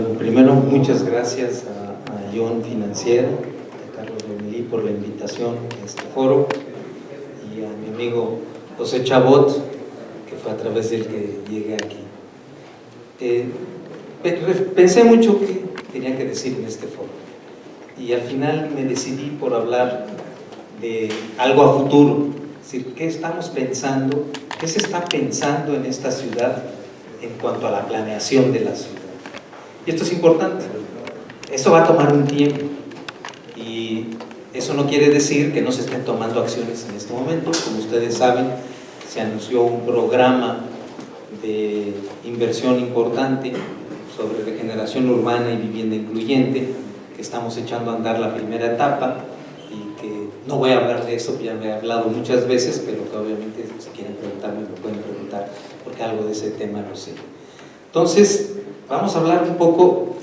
Bueno, primero muchas gracias a John Financiera, a Carlos Lomelí por la invitación a este foro y a mi amigo José Chabot, que fue a través del que llegué aquí. Pensé mucho que tenía que decir en este foro y al final me decidí por hablar de algo a futuro, es decir, qué estamos pensando, qué se está pensando en esta ciudad en cuanto a la planeación de la ciudad. Y esto es importante, esto va a tomar un tiempo y eso no quiere decir que no se estén tomando acciones en este momento. Como ustedes saben, se anunció un programa de inversión importante sobre regeneración urbana y vivienda incluyente, que estamos echando a andar la primera etapa y que no voy a hablar de eso, ya me he hablado muchas veces, pero que obviamente si quieren preguntarme me pueden preguntar porque algo de ese tema no sé. Entonces, vamos a hablar un poco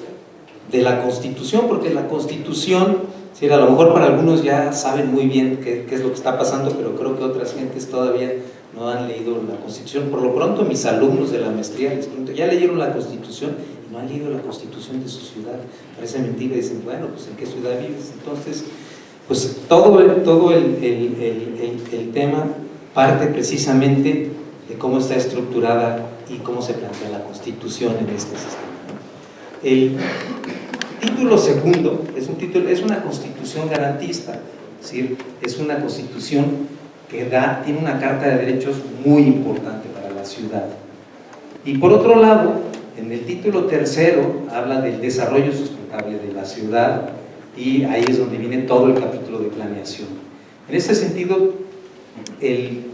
de la Constitución, porque la Constitución, sí, a lo mejor para algunos ya saben muy bien qué es lo que está pasando, pero creo que otras gentes todavía no han leído la Constitución. Por lo pronto, mis alumnos de la maestría les pregunto, ¿ya leyeron la Constitución? Y no han leído la Constitución de su ciudad. Parece mentira, y dicen, bueno, pues ¿en qué ciudad vives? Entonces, pues todo el tema parte precisamente de cómo está estructurada y cómo se plantea la Constitución en este sistema. El título segundo es una Constitución garantista, es decir, es una Constitución que tiene una carta de derechos muy importante para la ciudad. Y por otro lado, en el título tercero habla del desarrollo sustentable de la ciudad y ahí es donde viene todo el capítulo de planeación. En ese sentido, el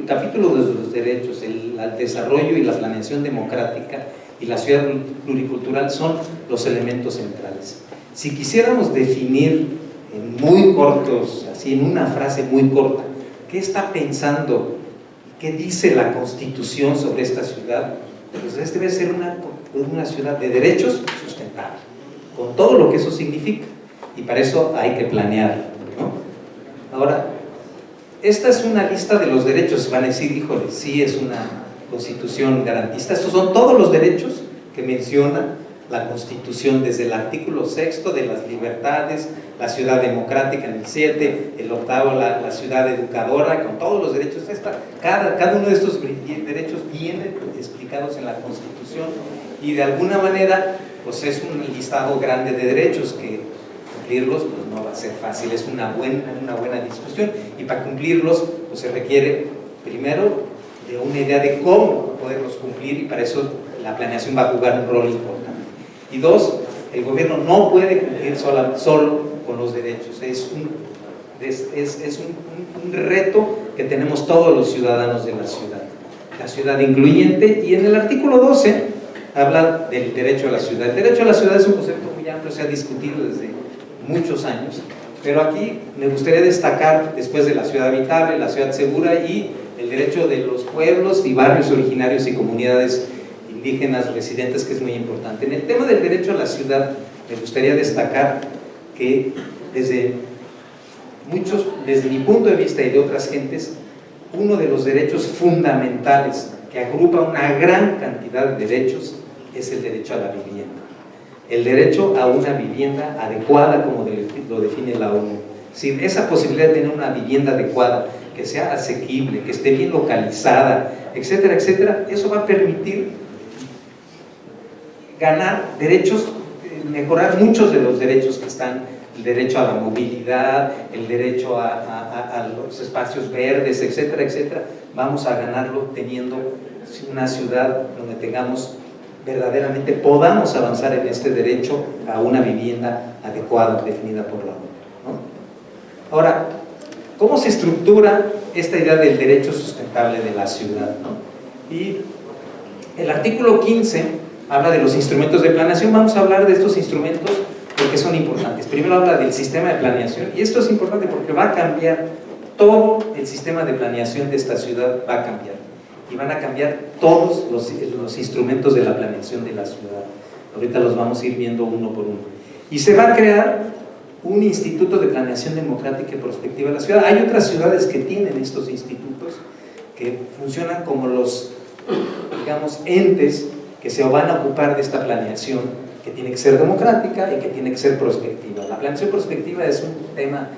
capítulo de los derechos, el desarrollo y la planeación democrática y la ciudad pluricultural son los elementos centrales. Si quisiéramos definir en muy cortos, así en una frase muy corta, ¿qué está pensando, qué dice la Constitución sobre esta ciudad? Pues esta debe ser una ciudad de derechos sustentable, con todo lo que eso significa, y para eso hay que planear, ¿no? Ahora, esta es una lista de los derechos. Van a decir, híjole, sí es una Constitución garantista. Estos son todos los derechos que menciona la Constitución, desde el artículo 6 de las libertades, la ciudad democrática en el 7, el 8, la ciudad educadora, con todos los derechos. Cada uno de estos derechos viene explicados en la Constitución y de alguna manera pues es un listado grande de derechos que cumplirlos pues no va a ser fácil, es una buena discusión, y para cumplirlos pues se requiere primero de una idea de cómo poderlos cumplir, y para eso la planeación va a jugar un rol importante. Y dos, el gobierno no puede cumplir solo con los derechos, es un reto que tenemos todos los ciudadanos de la ciudad incluyente. Y en el artículo 12 habla del derecho a la ciudad. El derecho a la ciudad es un concepto muy amplio, se ha discutido desde muchos años, pero aquí me gustaría destacar, después de la ciudad habitable, la ciudad segura y el derecho de los pueblos y barrios originarios y comunidades indígenas residentes, que es muy importante. En el tema del derecho a la ciudad me gustaría destacar que desde mi punto de vista y de otras gentes, uno de los derechos fundamentales que agrupa una gran cantidad de derechos es el derecho a la vivienda. El derecho a una vivienda adecuada, como lo define la ONU. Sin esa posibilidad de tener una vivienda adecuada, que sea asequible, que esté bien localizada, etcétera, etcétera, eso va a permitir ganar derechos, mejorar muchos de los derechos que están, el derecho a la movilidad, el derecho a los espacios verdes, etcétera, etcétera. Vamos a ganarlo teniendo una ciudad donde verdaderamente podamos avanzar en este derecho a una vivienda adecuada, definida por la ONU, ¿no? Ahora, ¿cómo se estructura esta idea del derecho sustentable de la ciudad, ¿no? Y el artículo 15 habla de los instrumentos de planeación. Vamos a hablar de estos instrumentos porque son importantes. Primero habla del sistema de planeación, y esto es importante porque va a cambiar todo el sistema de planeación de esta ciudad, va a cambiar. Y van a cambiar todos los instrumentos de la planeación de la ciudad. Ahorita los vamos a ir viendo uno por uno. Y se va a crear un instituto de planeación democrática y prospectiva de la ciudad. Hay otras ciudades que tienen estos institutos que funcionan como los, digamos, entes que se van a ocupar de esta planeación que tiene que ser democrática y que tiene que ser prospectiva. La planeación prospectiva es un tema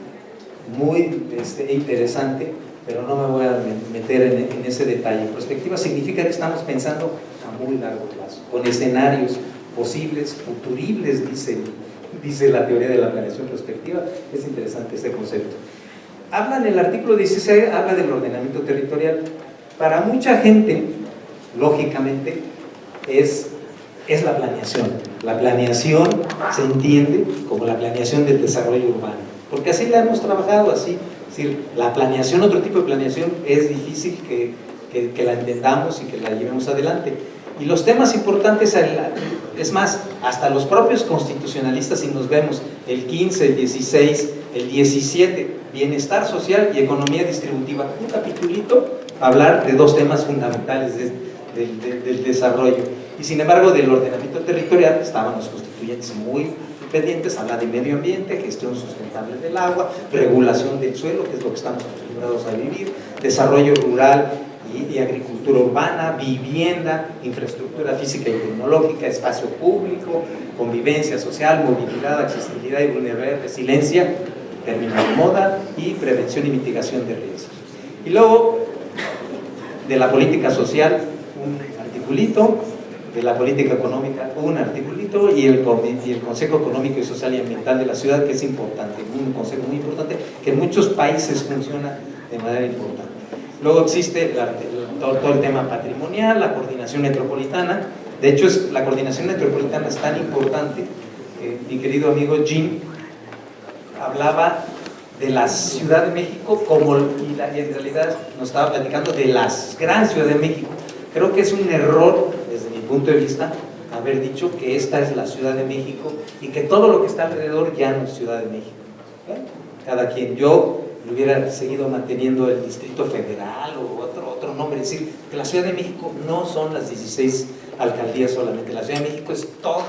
muy interesante, pero no me voy a meter en ese detalle. Prospectiva significa que estamos pensando a muy largo plazo, con escenarios posibles, futuribles, dice la teoría de la planeación prospectiva. Es interesante este concepto. Habla en el artículo 16, habla del ordenamiento territorial. Para mucha gente, lógicamente, es la planeación. La planeación se entiende como la planeación del desarrollo urbano, porque así la hemos trabajado, así. Es decir, la planeación, otro tipo de planeación, es difícil que la entendamos y que la llevemos adelante. Y los temas importantes, es más, hasta los propios constitucionalistas, si nos vemos, el 15, el 16, el 17, bienestar social y economía distributiva, un capitulito para hablar de dos temas fundamentales del desarrollo. Y sin embargo, del ordenamiento territorial estaban los constituyentes muy pendientes, habla de medio ambiente, gestión sustentable del agua, regulación del suelo, que es lo que estamos acostumbrados a vivir, desarrollo rural y agricultura urbana, vivienda, infraestructura física y tecnológica, espacio público, convivencia social, movilidad, accesibilidad y vulnerabilidad, resiliencia, término de moda, y prevención y mitigación de riesgos. Y luego, de la política social, un articulito, de la política económica, un articulito, y el Consejo Económico y Social y Ambiental de la ciudad, que es importante, un consejo muy importante, que en muchos países funciona de manera importante. Luego existe todo el tema patrimonial, la coordinación metropolitana. De hecho, la coordinación metropolitana es tan importante que mi querido amigo Jim hablaba de la Ciudad de México y en realidad nos estaba platicando de la gran Ciudad de México. Creo que es un error, desde mi punto de vista, haber dicho que esta es la Ciudad de México y que todo lo que está alrededor ya no es Ciudad de México. Cada quien, yo hubiera seguido manteniendo el Distrito Federal o otro nombre, es decir, que la Ciudad de México no son las 16 alcaldías solamente, la Ciudad de México es toda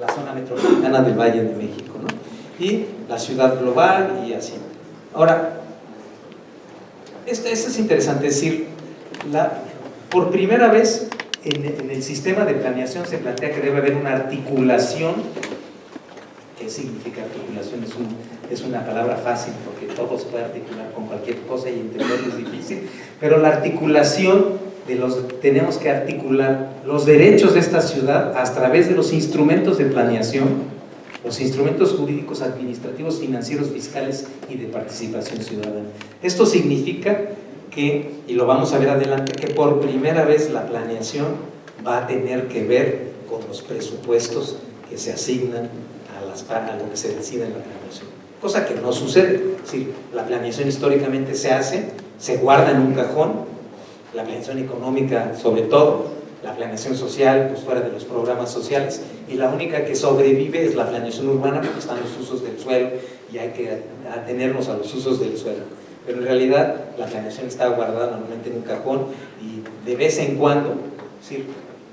la zona metropolitana del Valle de México, ¿no? Y la ciudad global y así. Ahora, esto es interesante, es decir, por primera vez en el sistema de planeación se plantea que debe haber una articulación. ¿Qué significa articulación? Es una palabra fácil porque todo se puede articular con cualquier cosa y entenderlo es difícil, pero la articulación tenemos que articular los derechos de esta ciudad a través de los instrumentos de planeación, los instrumentos jurídicos, administrativos, financieros, fiscales y de participación ciudadana. Esto significa que, y lo vamos a ver adelante, que por primera vez la planeación va a tener que ver con los presupuestos que se asignan a lo que se decide en la planeación, cosa que no sucede. Es decir, la planeación históricamente se hace, se guarda en un cajón, la planeación económica sobre todo, la planeación social, pues fuera de los programas sociales, y la única que sobrevive es la planeación urbana porque están los usos del suelo y hay que atenernos a los usos del suelo. Pero en realidad la planeación está guardada normalmente en un cajón y de vez en cuando, es decir,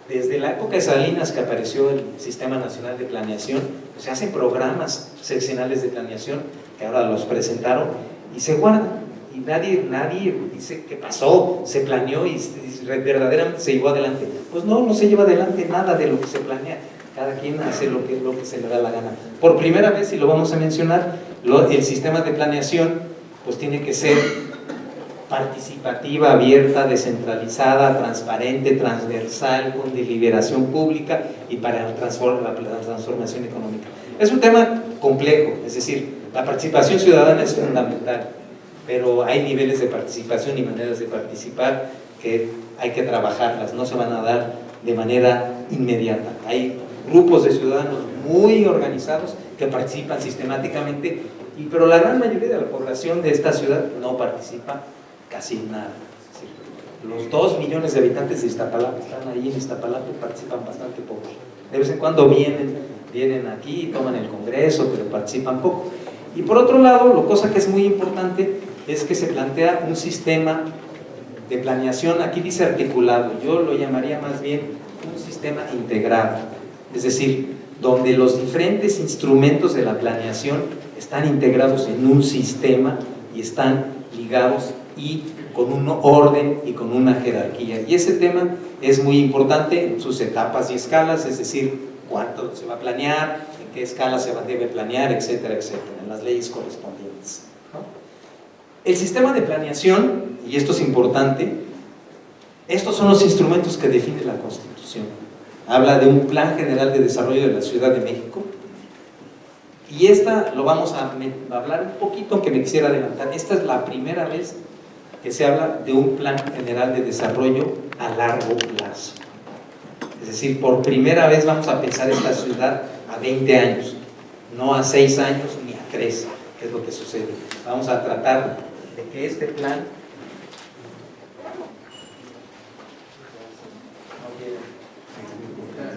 desde la época de Salinas que apareció el Sistema Nacional de Planeación, se hacen programas seccionales de planeación que ahora los presentaron y se guardan. Y nadie dice qué pasó, se planeó y verdaderamente se llevó adelante. Pues no se lleva adelante nada de lo que se planea. Cada quien hace lo que se le da la gana. Por primera vez, y lo vamos a mencionar, el sistema de planeación pues tiene que ser participativa, abierta, descentralizada, transparente, transversal, con deliberación pública y para la transformación económica. Es un tema complejo, es decir, la participación ciudadana es fundamental, pero hay niveles de participación y maneras de participar que hay que trabajarlas, no se van a dar de manera inmediata. Hay grupos de ciudadanos muy organizados que participan sistemáticamente, pero la gran mayoría de la población de esta ciudad no participa casi nada. Los 2 millones de habitantes de Iztapalapa están ahí en Iztapalapa y participan bastante poco. De vez en cuando vienen aquí, toman el congreso, pero participan poco. Y por otro lado, la cosa que es muy importante es que se plantea un sistema de planeación, aquí dice articulado, yo lo llamaría más bien un sistema integrado, es decir, donde los diferentes instrumentos de la planeación están integrados en un sistema y están ligados y con un orden y con una jerarquía. Y ese tema es muy importante en sus etapas y escalas, es decir, cuánto se va a planear, en qué escala debe planear, etcétera, etcétera, en las leyes correspondientes, ¿no? El sistema de planeación, y esto es importante, estos son los instrumentos que define la Constitución. Habla de un Plan General de Desarrollo de la Ciudad de México, y esta lo vamos a hablar un poquito, aunque me quisiera adelantar. Esta es la primera vez que se habla de un Plan General de Desarrollo a largo plazo. Es decir, por primera vez vamos a pensar esta ciudad a 20 años, no a 6 años ni a 3, que es lo que sucede. Vamos a tratar de que este plan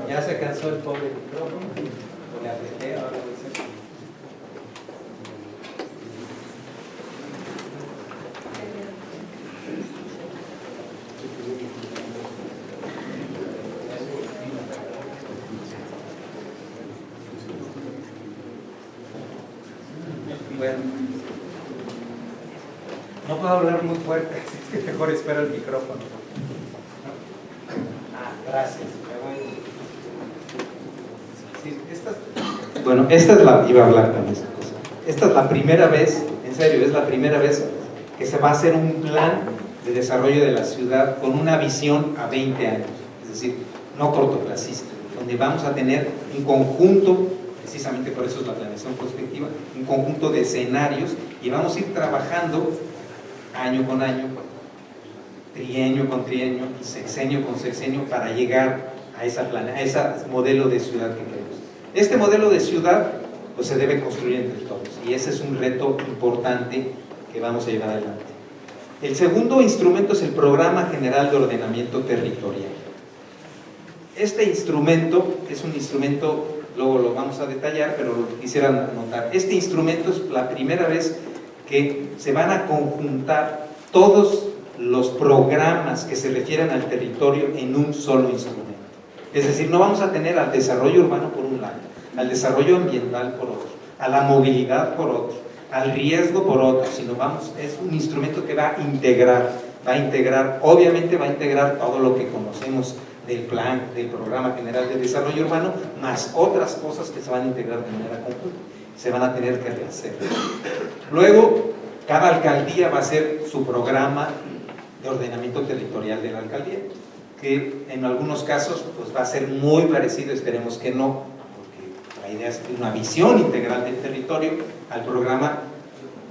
ya se cansó el pobre micrófono, le apreté, ahora lo hice. Bueno, no puedo hablar muy fuerte, así que mejor espero el micrófono. Gracias. Sí, bueno, esta es la, iba a hablar también esa cosa. Esta es la primera vez, en serio, es la primera vez que se va a hacer un plan de desarrollo de la ciudad con una visión a 20 años, es decir, no cortoplacista, donde vamos a tener un conjunto, precisamente por eso es la planeación prospectiva, un conjunto de escenarios, y vamos a ir trabajando año con año, trienio con trienio y sexenio con sexenio para llegar a ese modelo de ciudad que queremos. Este modelo de ciudad pues se debe construir entre todos, y ese es un reto importante que vamos a llevar adelante. El segundo instrumento es el Programa General de Ordenamiento Territorial. Este instrumento es un instrumento, luego lo vamos a detallar, pero lo quisiera anotar. Este instrumento es la primera vez que se van a conjuntar todos los programas que se refieren al territorio en un solo instrumento. Es decir, no vamos a tener al desarrollo urbano por un lado, al desarrollo ambiental por otro, a la movilidad por otro, al riesgo por otro, sino es un instrumento que va a integrar, obviamente va a integrar todo lo que conocemos del plan, del Programa General de Desarrollo Urbano, más otras cosas que se van a integrar de manera conjunta, se van a tener que rehacer. Luego, cada alcaldía va a hacer su programa de ordenamiento territorial de la alcaldía, que en algunos casos pues va a ser muy parecido, esperemos que no, porque la idea es una visión integral del territorio al programa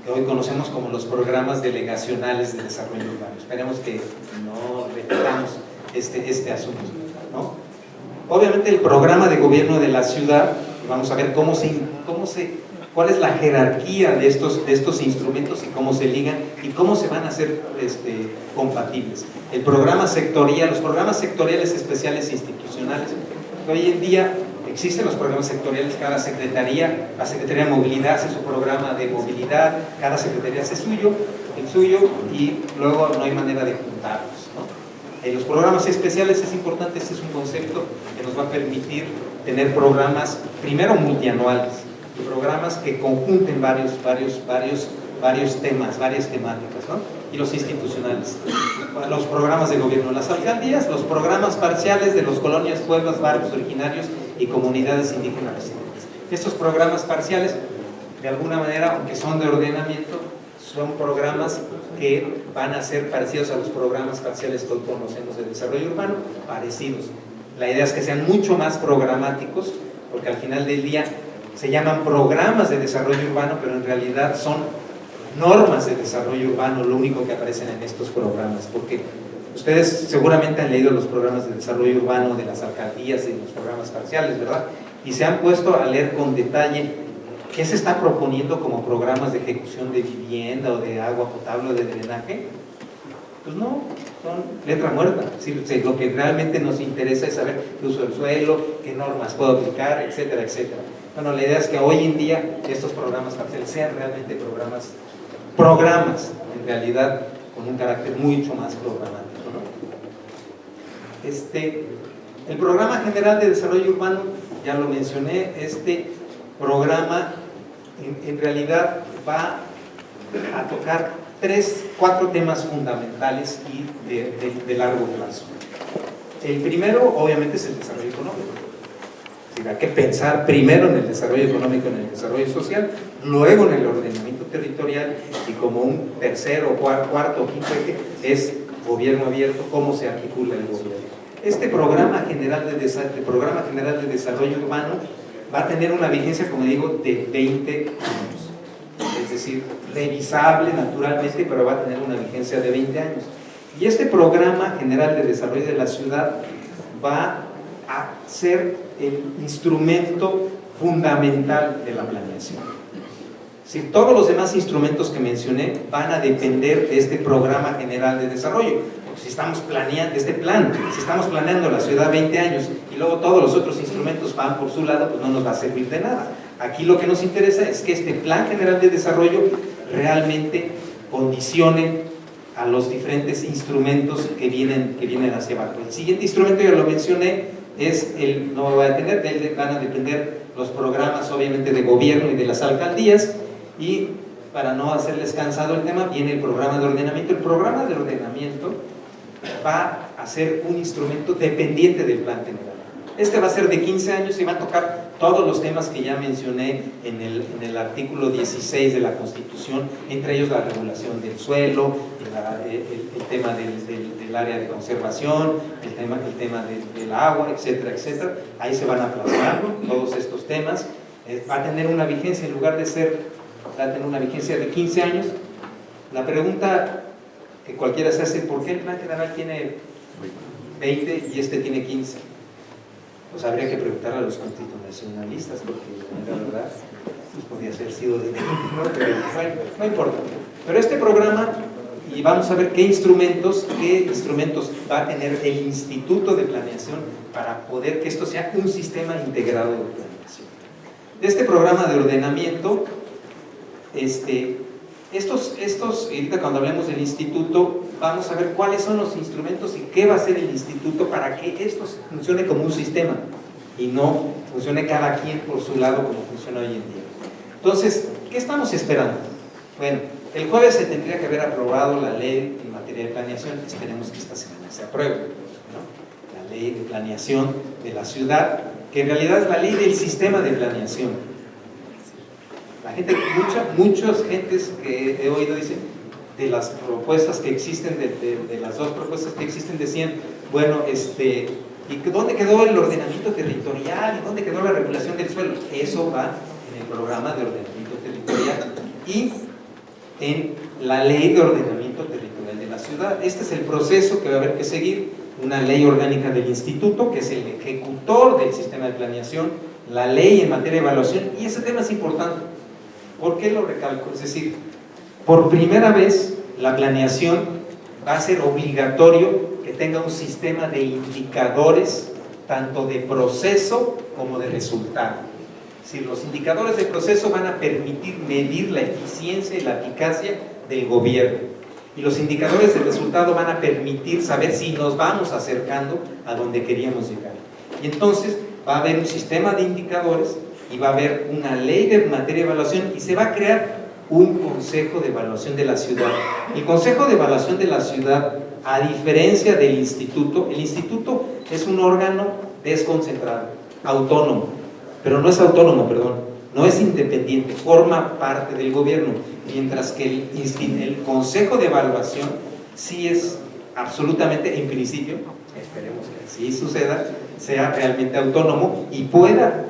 que hoy conocemos como los programas delegacionales de desarrollo urbano. Esperemos que no repitamos este asunto, ¿no? Obviamente el programa de gobierno de la ciudad, vamos a ver cuál es la jerarquía de estos instrumentos y cómo se ligan y cómo se van a hacer compatibles. El programa sectorial, los programas sectoriales especiales institucionales, hoy en día existen los programas sectoriales, cada secretaría, la Secretaría de Movilidad hace su programa de movilidad, cada secretaría hace el suyo, y luego no hay manera de juntarlos, ¿no? Los programas especiales es importante, este es un concepto que nos va a permitir tener programas, primero multianuales, y programas que conjunten varios temas, varias temáticas, ¿no? Y los institucionales, los programas de gobierno de las alcaldías, los programas parciales de los colonias, pueblos, barrios originarios y comunidades indígenas residentes. Estos programas parciales, de alguna manera, aunque son de ordenamiento, son programas que van a ser parecidos a los programas parciales que hoy conocemos de desarrollo urbano, parecidos. La idea es que sean mucho más programáticos, porque al final del día se llaman programas de desarrollo urbano, pero en realidad son normas de desarrollo urbano lo único que aparecen en estos programas, porque ustedes seguramente han leído los programas de desarrollo urbano de las alcaldías y los programas parciales, ¿verdad? Y se han puesto a leer con detalle qué se está proponiendo como programas de ejecución de vivienda o de agua potable o de drenaje. Pues no, son letra muerta. Lo que realmente nos interesa es saber qué uso del suelo, qué normas puedo aplicar, etcétera, etcétera. Bueno, la idea es que hoy en día estos programas parciales sean realmente programas en realidad con un carácter mucho más programático, ¿no? El Programa General de Desarrollo Urbano, ya lo mencioné, este programa en realidad va a tocar 4 temas fundamentales y de largo plazo. El primero, obviamente, es el desarrollo económico. decir, hay que pensar primero en el desarrollo económico, en el desarrollo social, luego en el ordenamiento territorial, y como un tercero, cuarto o quinto eje es gobierno abierto, cómo se articula el gobierno. Este programa general de desarrollo urbano va a tener una vigencia, como digo, de 20 años. Es decir, revisable naturalmente, pero va a tener una vigencia de 20 años. Y este programa general de desarrollo de la ciudad va a ser el instrumento fundamental de la planeación. Si todos los demás instrumentos que mencioné van a depender de este programa general de desarrollo. Si estamos planeando si estamos planeando la ciudad 20 años y luego todos los otros instrumentos van por su lado, pues no nos va a servir de nada. Aquí lo que nos interesa es que este plan general de desarrollo realmente condicione a los diferentes instrumentos que vienen hacia abajo. El siguiente instrumento, ya lo mencioné, no me voy a detener, van a depender los programas obviamente de gobierno y de las alcaldías, y para no hacerles cansado el tema, viene el programa de ordenamiento. El programa de ordenamiento va a ser un instrumento dependiente del plan general. Este va a ser de 15 años y va a tocar todos los temas que ya mencioné en el artículo 16 de la Constitución, entre ellos la regulación del suelo, el tema del área de conservación, el tema del agua, etcétera, etcétera. Ahí se van a plasmar todos estos temas. Va a tener una vigencia, en lugar de va a tener una vigencia de 15 años. La pregunta que cualquiera se hace: ¿por qué el plan general tiene 20 y este tiene 15? Pues habría que preguntar a los constitucionalistas, porque la verdad pues podría haber sido de 20, ¿no? Pero bueno, no importa. Pero este programa, y vamos a ver qué instrumentos va a tener el Instituto de Planeación para poder que esto sea un sistema integrado de planeación. De este programa de ordenamiento, ahorita cuando hablemos del instituto, vamos a ver cuáles son los instrumentos y qué va a hacer el instituto para que esto funcione como un sistema y no funcione cada quien por su lado como funciona hoy en día. Entonces, ¿qué estamos esperando? Bueno, el jueves se tendría que haber aprobado la ley en materia de planeación. Esperemos que esta semana se apruebe, ¿no? La ley de planeación de la ciudad, que en realidad es la ley del sistema de planeación. La gente, muchas gentes que he oído dicen, de las propuestas que existen, de las dos propuestas que existen, decían, bueno, ¿y dónde quedó el ordenamiento territorial? ¿Y dónde quedó la regulación del suelo? Eso va en el programa de ordenamiento territorial y en la ley de ordenamiento territorial de la ciudad. Este es el proceso que va a haber que seguir: una ley orgánica del instituto, que es el ejecutor del sistema de planeación, la ley en materia de evaluación, y ese tema es importante. ¿Por qué lo recalco? Es decir, por primera vez la planeación va a ser obligatorio que tenga un sistema de indicadores, tanto de proceso como de resultado. Es decir, los indicadores de proceso van a permitir medir la eficiencia y la eficacia del gobierno, y los indicadores de resultado van a permitir saber si nos vamos acercando a donde queríamos llegar. Y entonces va a haber un sistema de indicadores y va a haber una ley de materia de evaluación, y se va a crear un consejo de evaluación de la ciudad. El consejo de evaluación de la ciudad, a diferencia del instituto, el instituto es un órgano desconcentrado, autónomo, pero no es autónomo, no es independiente, forma parte del gobierno, mientras que el consejo de evaluación sí es absolutamente, en principio, esperemos que así suceda, sea realmente autónomo y pueda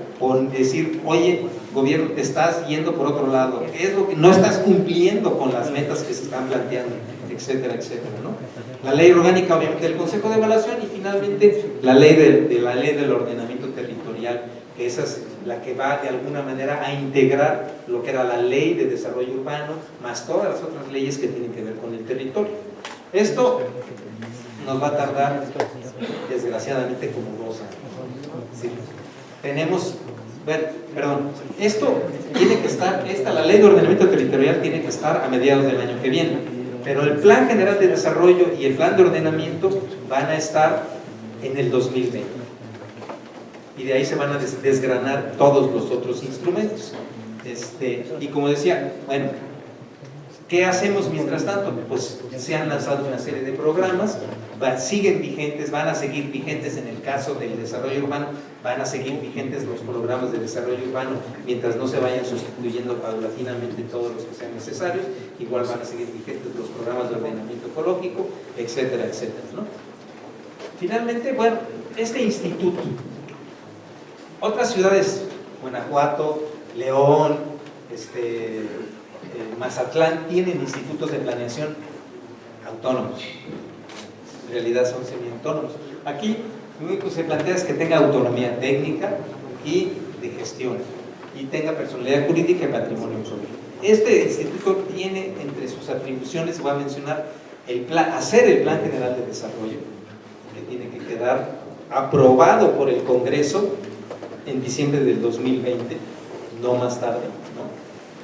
decir: oye, gobierno, te estás yendo por otro lado, ¿qué es lo que no estás cumpliendo con las metas que se están planteando? Etcétera, etcétera, ¿no? La ley orgánica, obviamente, del Consejo de Evaluación, y finalmente la ley del ordenamiento territorial, que esa es la que va de alguna manera a integrar lo que era la ley de desarrollo urbano, más todas las otras leyes que tienen que ver con el territorio. Esto nos va a tardar, desgraciadamente, como 2 años. ¿Sí? Esto tiene que estar, la ley de ordenamiento territorial tiene que estar a mediados del año que viene, pero el plan general de desarrollo y el plan de ordenamiento van a estar en el 2020, y de ahí se van a desgranar todos los otros instrumentos. Y como decía, bueno, ¿Qué hacemos mientras tanto? Pues se han lanzado una serie de programas, siguen vigentes, van a seguir vigentes en el caso del desarrollo urbano, van a seguir vigentes los programas de desarrollo urbano mientras no se vayan sustituyendo paulatinamente todos los que sean necesarios, igual van a seguir vigentes los programas de ordenamiento ecológico, etcétera, etcétera, ¿no? Finalmente, bueno, este instituto, otras ciudades, Guanajuato, León, Mazatlán, tienen institutos de planeación autónomos, en realidad son semi-autónomos. Aquí lo único que se plantea es que tenga autonomía técnica y de gestión, y tenga personalidad jurídica y patrimonio propio. Este instituto tiene entre sus atribuciones, voy a mencionar, hacer el plan general de desarrollo, que tiene que quedar aprobado por el Congreso en diciembre del 2020, no más tarde, ¿no?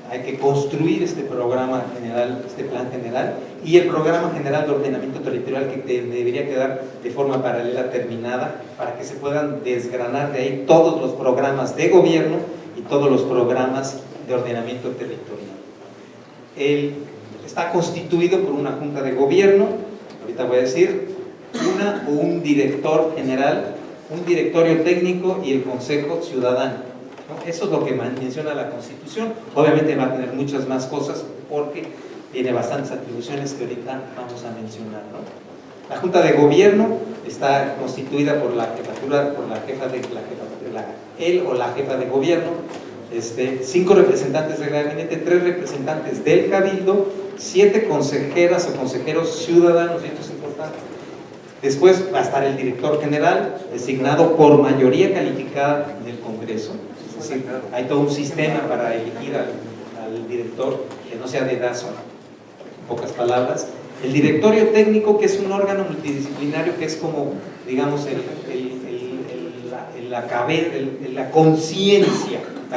Hay que construir este programa general, este plan general, y el programa general de ordenamiento territorial, que debería quedar de forma paralela terminada, para que se puedan desgranar de ahí todos los programas de gobierno y todos los programas de ordenamiento territorial. Está constituido por una junta de gobierno, ahorita voy a decir, una o un director general, un directorio técnico y el consejo ciudadano. Eso es lo que menciona la Constitución. Obviamente va a tener muchas más cosas porque tiene bastantes atribuciones que ahorita vamos a mencionar, ¿no? La Junta de Gobierno está constituida por la jefatura, por la jefa de él o la jefa de gobierno, 5 representantes del gabinete, 3 representantes del cabildo, 7 consejeras o consejeros ciudadanos, y esto es importante. Después va a estar el director general, designado por mayoría calificada del Congreso. Es decir, hay todo un sistema para elegir al director que no sea dedazo, en pocas palabras. El directorio técnico, que es un órgano multidisciplinario, que es como, digamos, la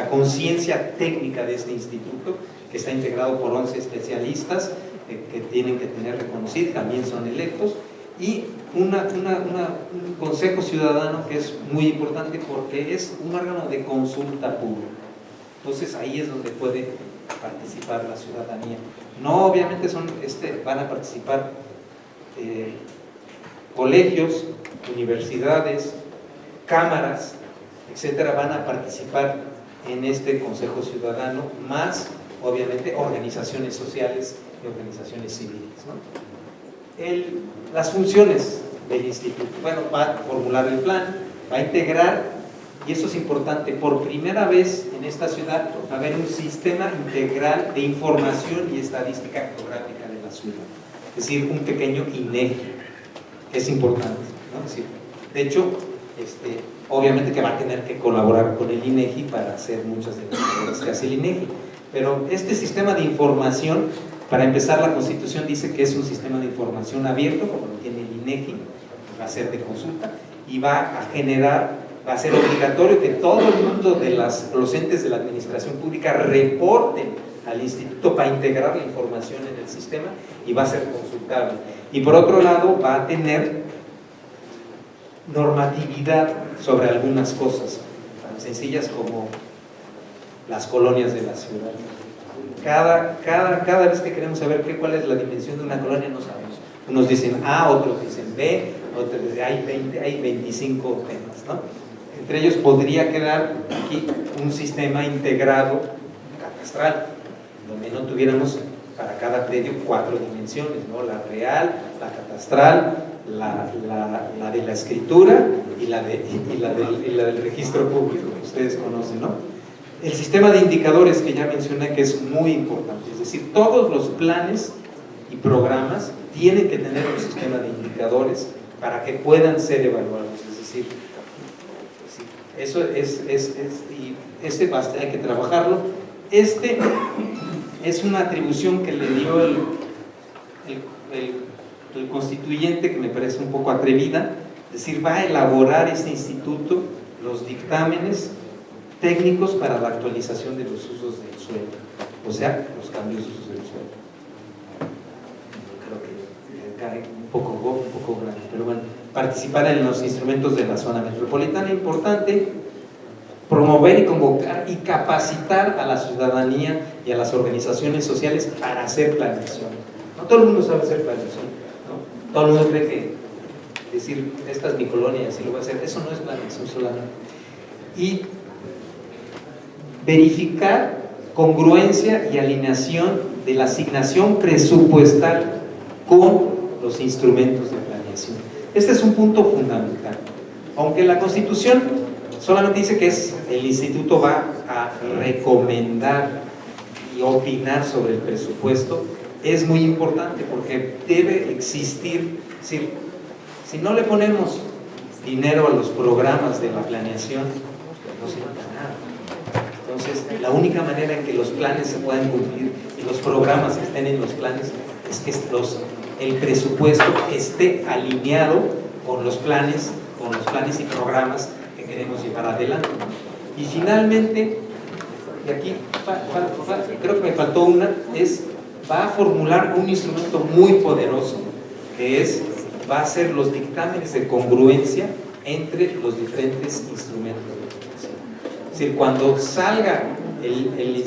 conciencia técnica de este instituto, que está integrado por 11 especialistas que tienen que tener reconocido, también son electos, y un consejo ciudadano que es muy importante porque es un órgano de consulta pública. Entonces ahí es donde puede participar la ciudadanía. No, obviamente van a participar colegios, universidades, cámaras, etcétera, van a participar en este consejo ciudadano, más obviamente organizaciones sociales y organizaciones civiles, ¿no? Las funciones del instituto, bueno, va a formular el plan, va a integrar, y eso es importante, por primera vez en esta ciudad va a haber un sistema integral de información y estadística geográfica de la ciudad, es decir, un pequeño INEGI, que es importante, ¿no? Es decir, de hecho, obviamente que va a tener que colaborar con el INEGI para hacer muchas de las cosas que hace el INEGI, pero este sistema de información, para empezar, la Constitución dice que es un sistema de información abierto, como lo tiene el INEGI, va a ser de consulta, y va a ser obligatorio que todo el mundo de los entes de la administración pública reporten al instituto para integrar la información en el sistema, y va a ser consultable. Y por otro lado, va a tener normatividad sobre algunas cosas tan sencillas como las colonias de la ciudad. Cada vez que queremos saber cuál es la dimensión de una colonia, no sabemos. Unos dicen A, otros dicen B, otros dicen hay 25 temas, ¿no? Entre ellos podría quedar aquí un sistema integrado catastral, donde no tuviéramos para cada predio 4 dimensiones, ¿no? La real, la catastral, la de la escritura y la del registro público, que ustedes conocen, ¿no? El sistema de indicadores que ya mencioné, que es muy importante, es decir, todos los planes y programas tienen que tener un sistema de indicadores para que puedan ser evaluados, es decir, eso y hay que trabajarlo. Es una atribución que le dio el constituyente, que me parece un poco atrevida, es decir, va a elaborar este instituto los dictámenes técnicos para la actualización de los usos del suelo, o sea, los cambios de usos del suelo. Creo que cae un poco grande, pero bueno, participar en los instrumentos de la zona metropolitana, importante, promover y convocar y capacitar a la ciudadanía y a las organizaciones sociales para hacer planeación. No todo el mundo sabe hacer planeación, ¿no? Todo el mundo cree que decir, esta es mi colonia y así lo voy a hacer, eso no es planeación solamente. Y verificar congruencia y alineación de la asignación presupuestal con los instrumentos de planeación. Este es un punto fundamental. Aunque la Constitución solamente dice que el instituto va a recomendar y opinar sobre el presupuesto, es muy importante porque debe existir, si no le ponemos dinero a los programas de la planeación, pues no sirve para nada. Entonces, la única manera en que los planes se puedan cumplir y los programas estén en los planes es que el presupuesto esté alineado con los planes y programas que queremos llevar adelante. Y finalmente, y aquí creo que me faltó una, va a formular un instrumento muy poderoso, que va a ser los dictámenes de congruencia entre los diferentes instrumentos de planeación. Es decir, cuando salga el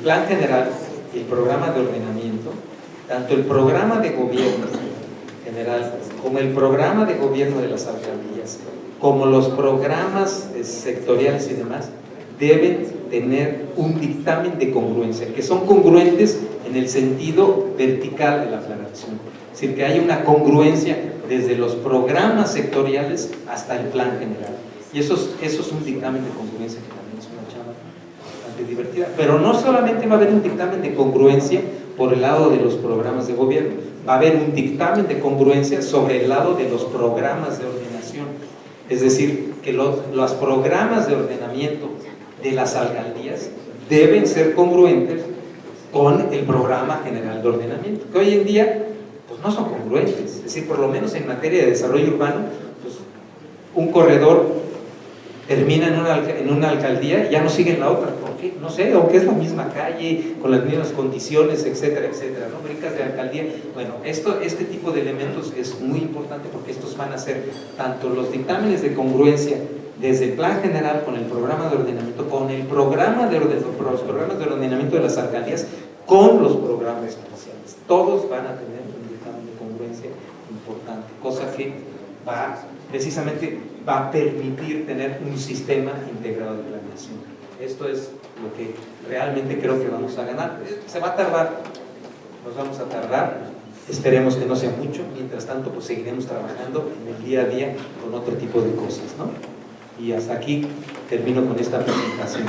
plan general y el programa de ordenamiento, tanto el programa de gobierno general como el programa de gobierno de las alcaldías, como los programas sectoriales y demás, deben tener un dictamen de congruencia, que son congruentes en el sentido vertical de la planeación. Es decir, que haya una congruencia desde los programas sectoriales hasta el plan general. Y eso es un dictamen de congruencia que también es una chamba bastante divertida. Pero no solamente va a haber un dictamen de congruencia por el lado de los programas de gobierno, va a haber un dictamen de congruencia sobre el lado de los programas de ordenación. Es decir, que los programas de ordenamiento de las alcaldías deben ser congruentes con el programa general de ordenamiento, que hoy en día pues no son congruentes. Es decir, por lo menos en materia de desarrollo urbano, pues, un corredor termina en una alcaldía y ya no sigue en la otra. ¿Por qué? No sé, aunque es la misma calle, con las mismas condiciones, etcétera, etcétera, ¿no? Brincas de alcaldía. Bueno, este tipo de elementos es muy importante porque estos van a ser tanto los dictámenes de congruencia desde el plan general con el programa de ordenamiento, con el programa los programas de ordenamiento de las alcaldías, con los programas especiales. Todos van a tener un dictamen de congruencia importante, cosa que precisamente va a permitir tener un sistema integrado de planeación. Esto es lo que realmente creo que vamos a ganar. Se va a tardar, nos vamos a tardar, esperemos que no sea mucho. Mientras tanto, pues seguiremos trabajando en el día a día con otro tipo de cosas, ¿no? Y hasta aquí termino con esta presentación.